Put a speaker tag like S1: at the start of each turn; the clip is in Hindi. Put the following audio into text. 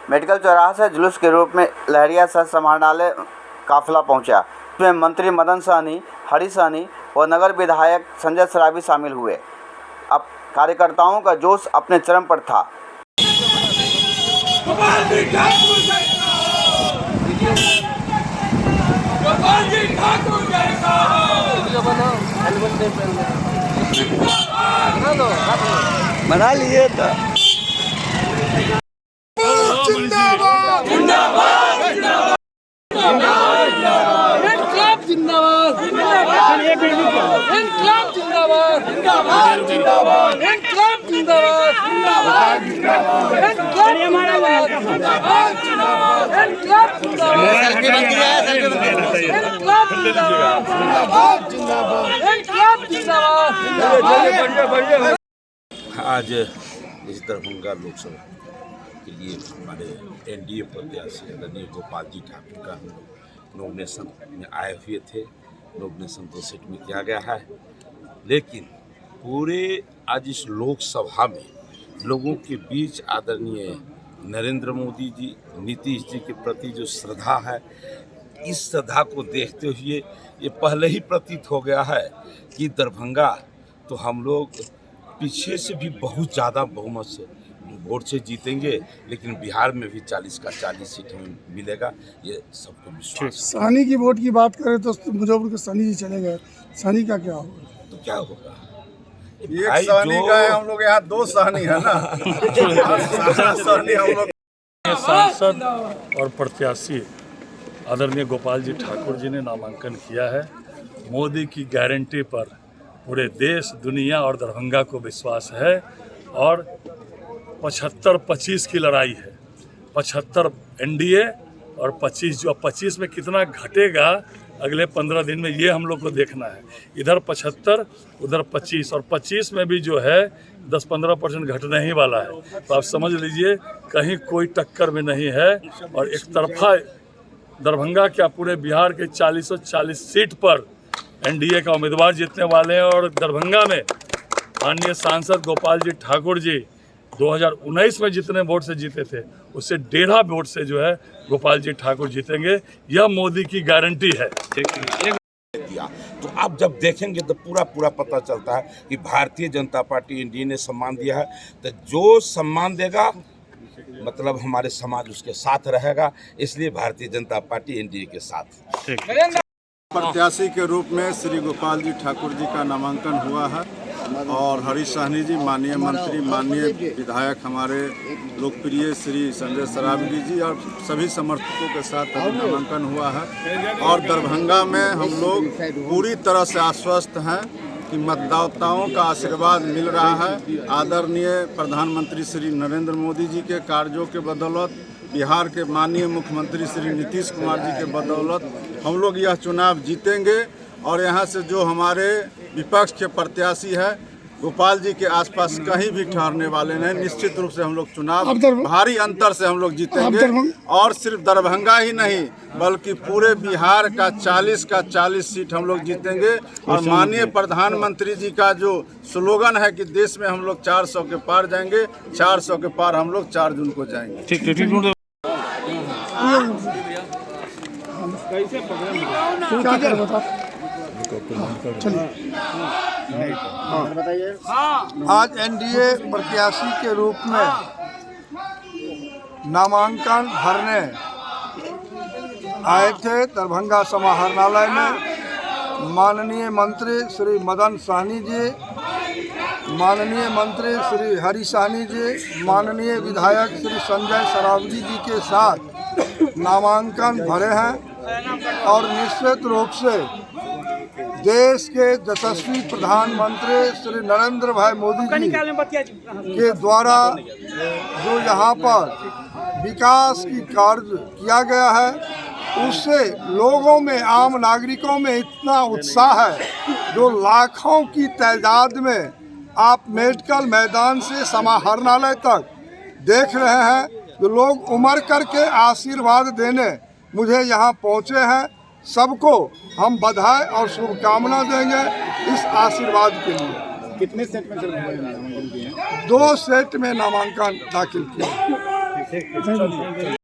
S1: मेडिकल चौराहा से जुलूस के रूप में लहरिया सह समाहरणालय काफिला पहुंचा। इसमें मंत्री मदन सहनी, हरीश सहनी और नगर विधायक संजय सराबी शामिल हुए। अब कार्यकर्ताओं का जोश अपने चरम पर था।
S2: बना लिए था।
S3: जिंदाबाद जिंदाबाद जिंदाबाद इनकलाब जिंदाबाद इनकलाब जिंदाबाद जिंदाबाद जिंदाबाद इनकलाब जिंदाबाद जिंदाबाद इनकलाब जिंदाबाद इनकलाब जिंदाबाद जिंदाबाद।
S4: आज इस दरभंगा लोकसभा के लिए हमारे एनडीए प्रत्याशी आदरणीय गोपाल जी ठाकुर का हम लोग नॉमिनेशन में आए हुए थे। नॉमिनेशन तो सेट में किया गया है, लेकिन पूरे आज इस लोकसभा में लोगों के बीच आदरणीय नरेंद्र मोदी जी, नीतीश जी के प्रति जो श्रद्धा है, इस श्रद्धा को देखते हुए ये पहले ही प्रतीत हो गया है कि दरभंगा तो हम लोग पीछे से भी बहुत ज़्यादा बहुमत से वोट से जीतेंगे, लेकिन बिहार में भी 40 का 40 सीट हमें मिलेगा, ये सबको विश्वास।
S5: सहनी की वोट की बात करें तो मुजफ्फरपुर के सहनी जी चले गए, सहनी का क्या होगा?
S4: तो क्या होगा?
S6: एक सहनी का है, हम लोग यहाँ 2 सहनी है ना। सहनी हम लोग।
S7: सांसद और प्रत्याशी आदरणीय गोपाल जी ठाकुर जी ने नामांकन किया है। मोदी की गारंटी पर पूरे देश, दुनिया और दरभंगा को विश्वास है और 75-25 की लड़ाई है। 75 एनडीए और 25 जो 25 में कितना घटेगा अगले 15 दिन में, ये हम लोग को देखना है। इधर 75 उधर 25 और 25 में भी जो है 10-15% घटने ही वाला है। तो आप समझ लीजिए कहीं कोई टक्कर में नहीं है और एक तरफा दरभंगा क्या पूरे बिहार के 40 सीट पर एनडीए का उम्मीदवार जीतने वाले हैं। और दरभंगा में माननीय सांसद गोपाल जी ठाकुर जी 2019 में जितने वोट से जीते थे उससे 1.5 वोट से जो है गोपाल जी ठाकुर जीतेंगे। यह मोदी की गारंटी है।
S4: तो आप जब देखेंगे तो पूरा पता चलता है कि भारतीय जनता पार्टी एनडीए ने सम्मान दिया है। तो जो सम्मान देगा मतलब हमारे समाज उसके साथ रहेगा, इसलिए भारतीय जनता पार्टी एनडीए के साथ।
S6: प्रत्याशी के रूप में श्री गोपाल जी ठाकुर जी का नामांकन हुआ है और हरीश सहनी जी, माननीय मंत्री, माननीय विधायक हमारे लोकप्रिय श्री संजय सराबी जी और सभी समर्थकों के साथ नामांकन हुआ है। और दरभंगा में हम लोग पूरी तरह से आश्वस्त हैं कि मतदाताओं का आशीर्वाद मिल रहा है। आदरणीय प्रधानमंत्री श्री नरेंद्र मोदी जी के कार्यों के बदौलत, बिहार के माननीय मुख्यमंत्री श्री नीतीश कुमार जी के बदौलत हम लोग यह चुनाव जीतेंगे। और यहाँ से जो हमारे विपक्ष के प्रत्याशी है गोपाल जी के आसपास कहीं भी ठहरने वाले नहीं। निश्चित रूप से हम लोग चुनाव भारी अंतर से हम लोग जीतेंगे और सिर्फ दरभंगा ही नहीं बल्कि पूरे बिहार का 40 का 40 सीट हम लोग जीतेंगे। और माननीय प्रधानमंत्री जी का जो स्लोगन है कि देश में हम लोग 400 के पार जाएंगे, 400 के पार हम लोग 4 जून को जाएंगे।
S5: आज एनडीए प्रत्याशी के रूप में नामांकन भरने आए थे दरभंगा समाहरणालय में माननीय मंत्री श्री मदन सहनी जी, माननीय मंत्री श्री हरीश सहनी जी, माननीय विधायक श्री संजय सरावगी जी के साथ नामांकन भरे हैं। और निश्चित रूप से देश के यशस्वी प्रधानमंत्री श्री नरेंद्र भाई मोदी जी के द्वारा जो यहाँ पर विकास की कार्य किया गया है उससे लोगों में, आम नागरिकों में इतना उत्साह है जो लाखों की तादाद में आप मेडिकल मैदान से समाहरणालय तक देख रहे हैं। जो लोग उमड़ करके आशीर्वाद देने मुझे यहाँ पहुँचे हैं, सबको हम बधाई और शुभकामना देंगे इस आशीर्वाद के लिए।
S6: कितने सेट में नामांकन किए?
S5: 2 सेट में नामांकन दाखिल किया।
S7: चलिए